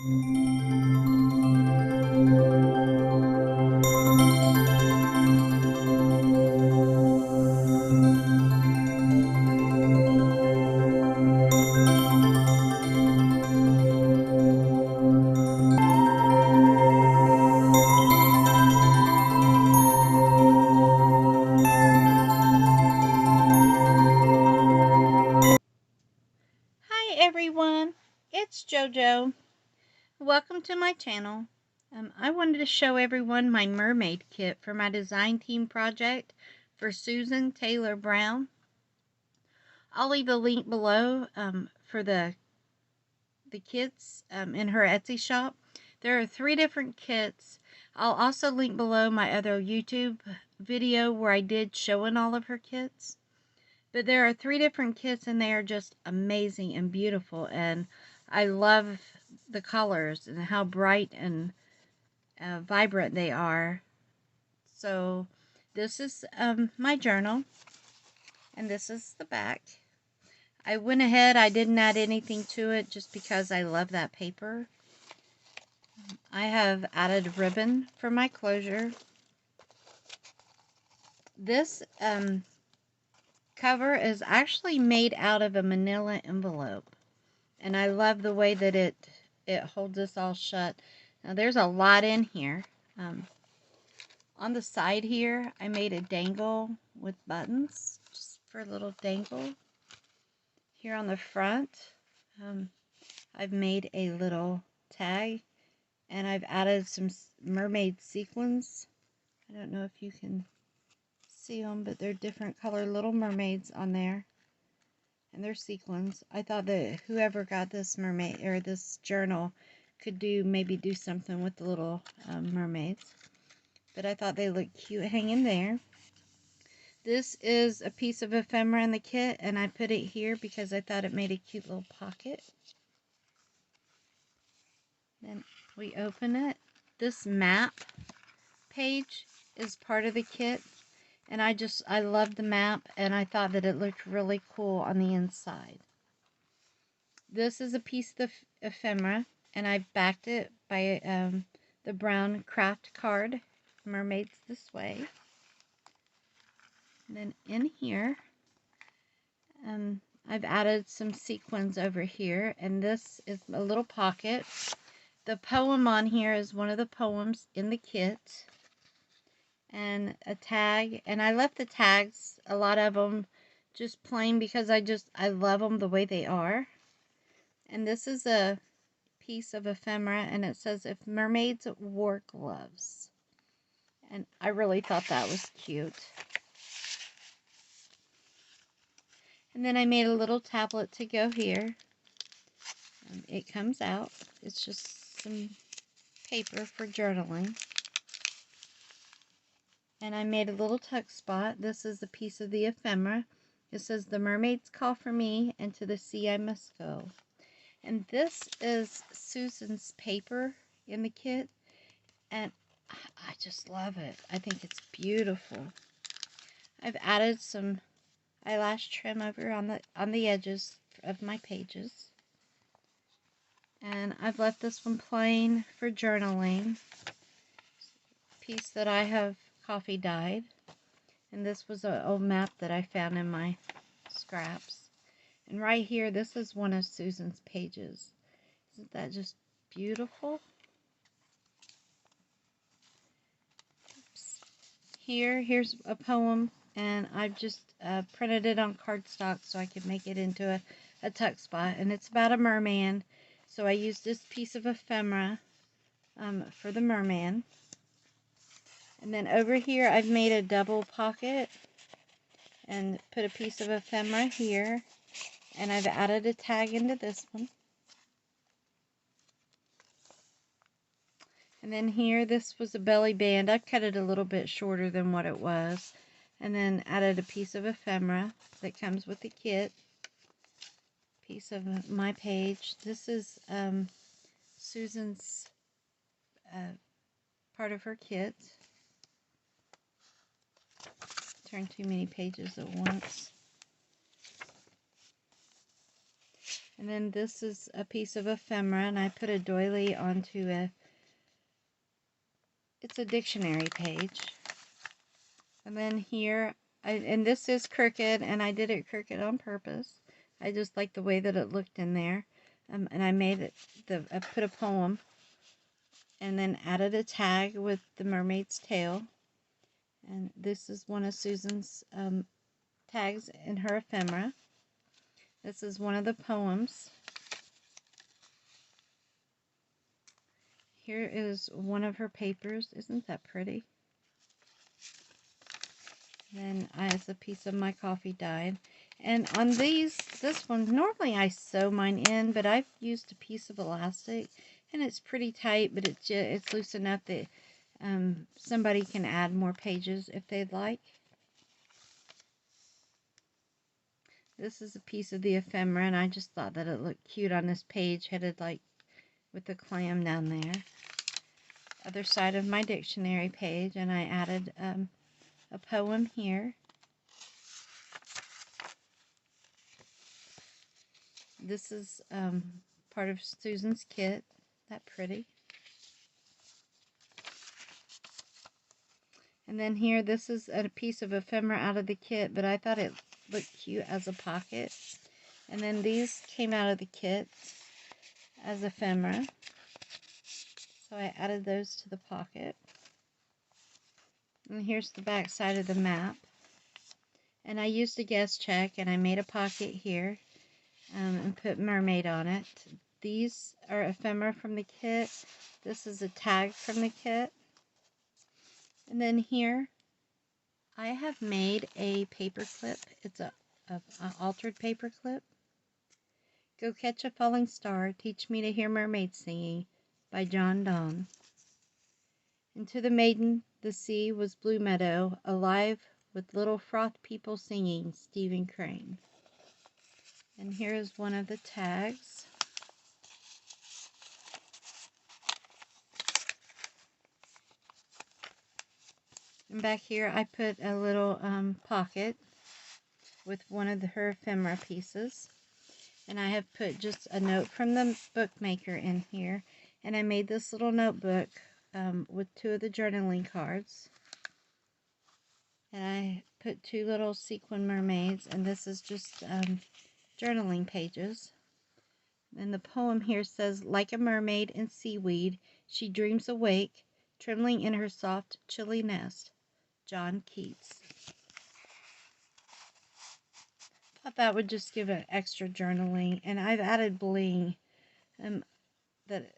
Hi everyone, it's JoJo. Welcome to my channel. I wanted to show everyone my mermaid kit for my design team project for Susan Taylor Brown. I'll leave a link below for the kits in her Etsy shop. There are 3 different kits. I'll also link below my other YouTube video where I did showing all of her kits. But there are 3 different kits and they are just amazing and beautiful, and I love the colors and how bright and vibrant they are. So this is my journal, and this is the back. I went ahead, I didn't add anything to it just because I love that paper. I have added ribbon for my closure. This cover is actually made out of a manila envelope, and I love the way that it holds this all shut. Now there's a lot in here. On the side here, I made a dangle with buttons, just for a little dangle. Here on the front, I've made a little tag, and I've added some mermaid sequins. I don't know if you can see them, but they're different color little mermaids on there, and they're sequins. I thought that whoever got this mermaid or this journal could maybe do something with the little mermaids, but I thought they looked cute hanging there. This is a piece of ephemera in the kit, and I put it here because I thought it made a cute little pocket. Then we open it. This map page is part of the kit, and I love the map, and I thought that it looked really cool on the inside. This is a piece of ephemera, and I backed it by the brown craft card, Mermaids This Way. And then in here, I've added some sequins over here, and this is a little pocket. The poem on here is one of the poems in the kit, and a tag, and I left the tags, a lot of them, just plain because I love them the way they are. And this is a piece of ephemera, and it says, "If mermaids wore gloves." And I really thought that was cute. And then I made a little tablet to go here. It comes out. It's just some paper for journaling. And I made a little tuck spot. This is a piece of the ephemera. It says, "The mermaids call for me, and to the sea I must go." And this is Susan's paper in the kit, and I just love it. I think it's beautiful. I've added some eyelash trim over on the edges of my pages, and I've left this one plain for journaling. Piece that I have coffee dyed, and this was an old map that I found in my scraps. And right here, this is one of Susan's pages. Isn't that just beautiful? Oops. Here's a poem, and I've just printed it on cardstock so I could make it into a tuck spot. And it's about a merman, so I used this piece of ephemera for the merman. And then over here, I've made a double pocket and put a piece of ephemera here. And I've added a tag into this one. And then here, this was a belly band. I've cut it a little bit shorter than what it was. And then added a piece of ephemera that comes with the kit. Piece of my page. This is Susan's part of her kit. Turn too many pages at once. And then this is a piece of ephemera, and I put a doily onto it's a dictionary page. And then here, and this is crooked, and I did it crooked on purpose. I just like the way that it looked in there. And I made it, I put a poem, and then added a tag with the mermaid's tail. And this is one of Susan's tags in her ephemera. This is one of the poems. Here is one of her papers. Isn't that pretty? Then as a piece of my coffee dyed. And on this one, normally I sew mine in, but I've used a piece of elastic, and it's pretty tight, but it's loose enough that somebody can add more pages if they'd like. This is a piece of the ephemera, and I just thought that it looked cute on this page, headed like with the clam down there. Other side of my dictionary page, and I added a poem here. This is part of Susan's kit. That pretty. And then here, this is a piece of ephemera out of the kit, but I thought it looked cute as a pocket. And then these came out of the kit as ephemera. So I added those to the pocket. And here's the back side of the map. And I used a guess check, and I made a pocket here and put mermaid on it. These are ephemera from the kit. This is a tag from the kit. And then here, I have made a paper clip. It's a altered paper clip. Go catch a falling star, teach me to hear mermaids singing, by John Donne. And to the maiden, the sea was blue meadow, alive with little froth people singing, Stephen Crane. And here is one of the tags. And back here I put a little pocket with one of her ephemera pieces. And I have put just a note from the bookmaker in here. And I made this little notebook with two of the journaling cards. And I put two little sequin mermaids. And this is just journaling pages. And the poem here says, like a mermaid in seaweed, she dreams awake, trembling in her soft, chilly nest. John Keats. Thought that would just give it extra journaling. And I've added bling that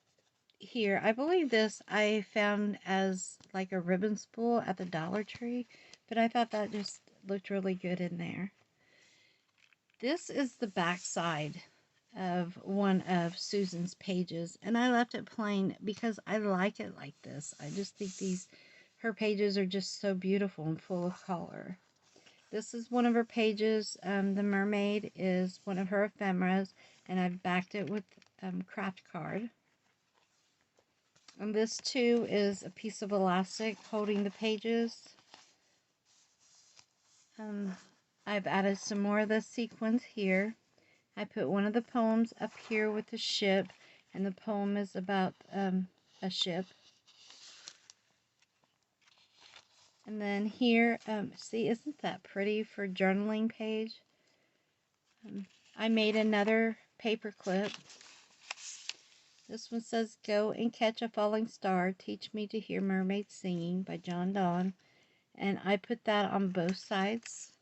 here. I believe this I found as like a ribbon spool at the Dollar Tree, but I thought that just looked really good in there. This is the back side of one of Susan's pages, and I left it plain because I like it like this. I just think her pages are just so beautiful and full of color. This is one of her pages. The mermaid is one of her ephemeras, and I've backed it with craft card. And this too is a piece of elastic holding the pages. I've added some more of the sequins here. I put one of the poems up here with the ship, and the poem is about a ship. And then here, see, isn't that pretty for a journaling page? I made another paper clip. This one says, go and catch a falling star, teach me to hear mermaids singing, by John Donne. And I put that on both sides.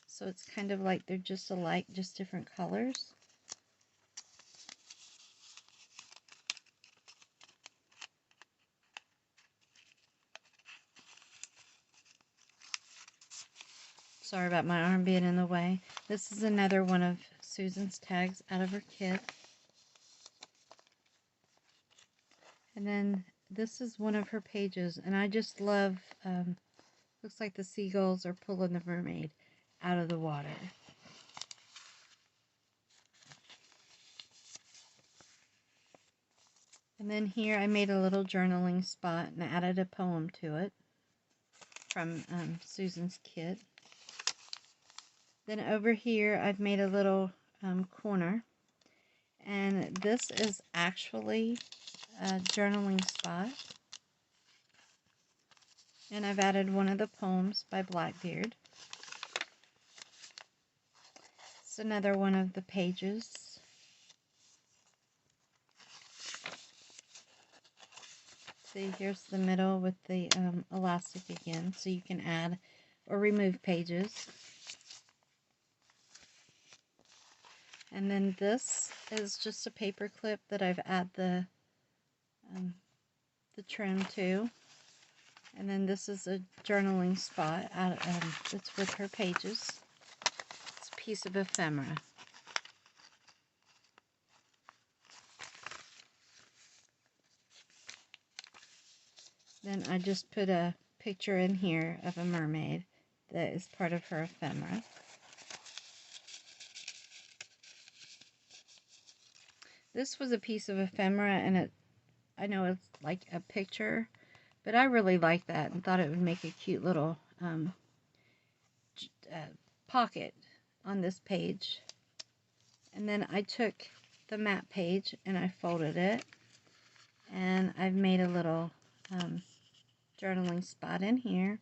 So it's kind of like they're just alike, just different colors. Sorry about my arm being in the way. This is another one of Susan's tags out of her kit. And then this is one of her pages, and I just love, looks like the seagulls are pulling the mermaid out of the water. And then here I made a little journaling spot and added a poem to it from Susan's kit. Then over here I've made a little corner, And this is actually a journaling spot. And I've added one of the poems by Blackbeard. It's another one of the pages. See, here's the middle with the elastic again, so you can add or remove pages. And then this is just a paper clip that I've added the trim to. And then this is a journaling spot. It's with her pages. It's a piece of ephemera. Then I just put a picture in here of a mermaid that is part of her ephemera. This was a piece of ephemera, and I know it's like a picture, but I really liked that and thought it would make a cute little pocket on this page. And then I took the map page and I folded it, and I've made a little journaling spot in here,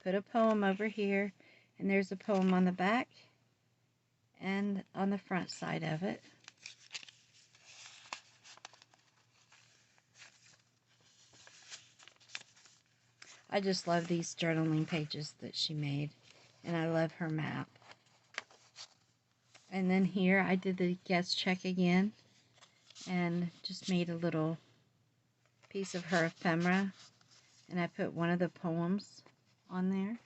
put a poem over here, and there's a poem on the back and on the front side of it. I just love these journaling pages that she made, and I love her map. And then here I did the guest check again and just made a little piece of her ephemera, and I put one of the poems on there.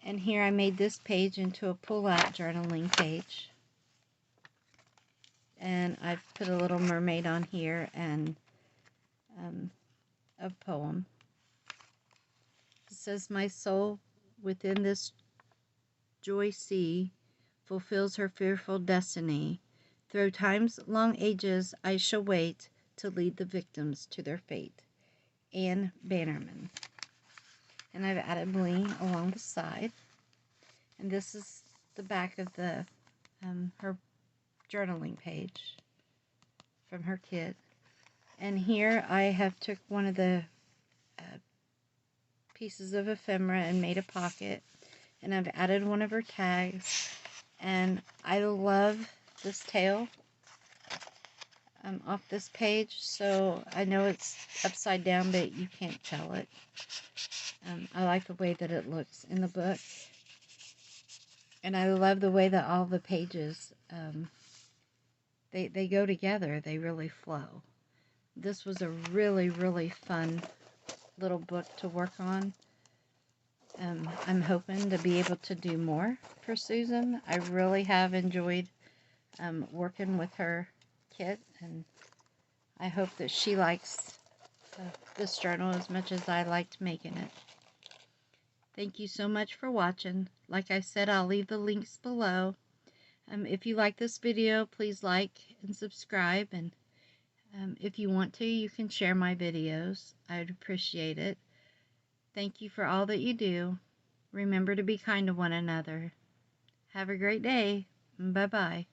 And here I made this page into a pull-out journaling page, and I've put a little mermaid on here and a poem. It says, "My soul within this joy sea fulfills her fearful destiny. Through time's long ages I shall wait to lead the victims to their fate." Anne Bannerman. And I've added bling along the side. And this is the back of the her journaling page from her kit. And here I have took one of the pieces of ephemera and made a pocket, and I've added one of her tags, and I love this tail off this page, so I know it's upside down, but you can't tell it. I like the way that it looks in the book, and I love the way that all the pages they go together. They really flow. This was a really, really fun little book to work on. I'm hoping to be able to do more for Susan. I really have enjoyed working with her kit, and I hope that she likes this journal as much as I liked making it. Thank you so much for watching. Like I said, I'll leave the links below. If you like this video, please like and subscribe, and if you want to, you can share my videos. I would appreciate it. Thank you for all that you do. Remember to be kind to one another. Have a great day. Bye-bye.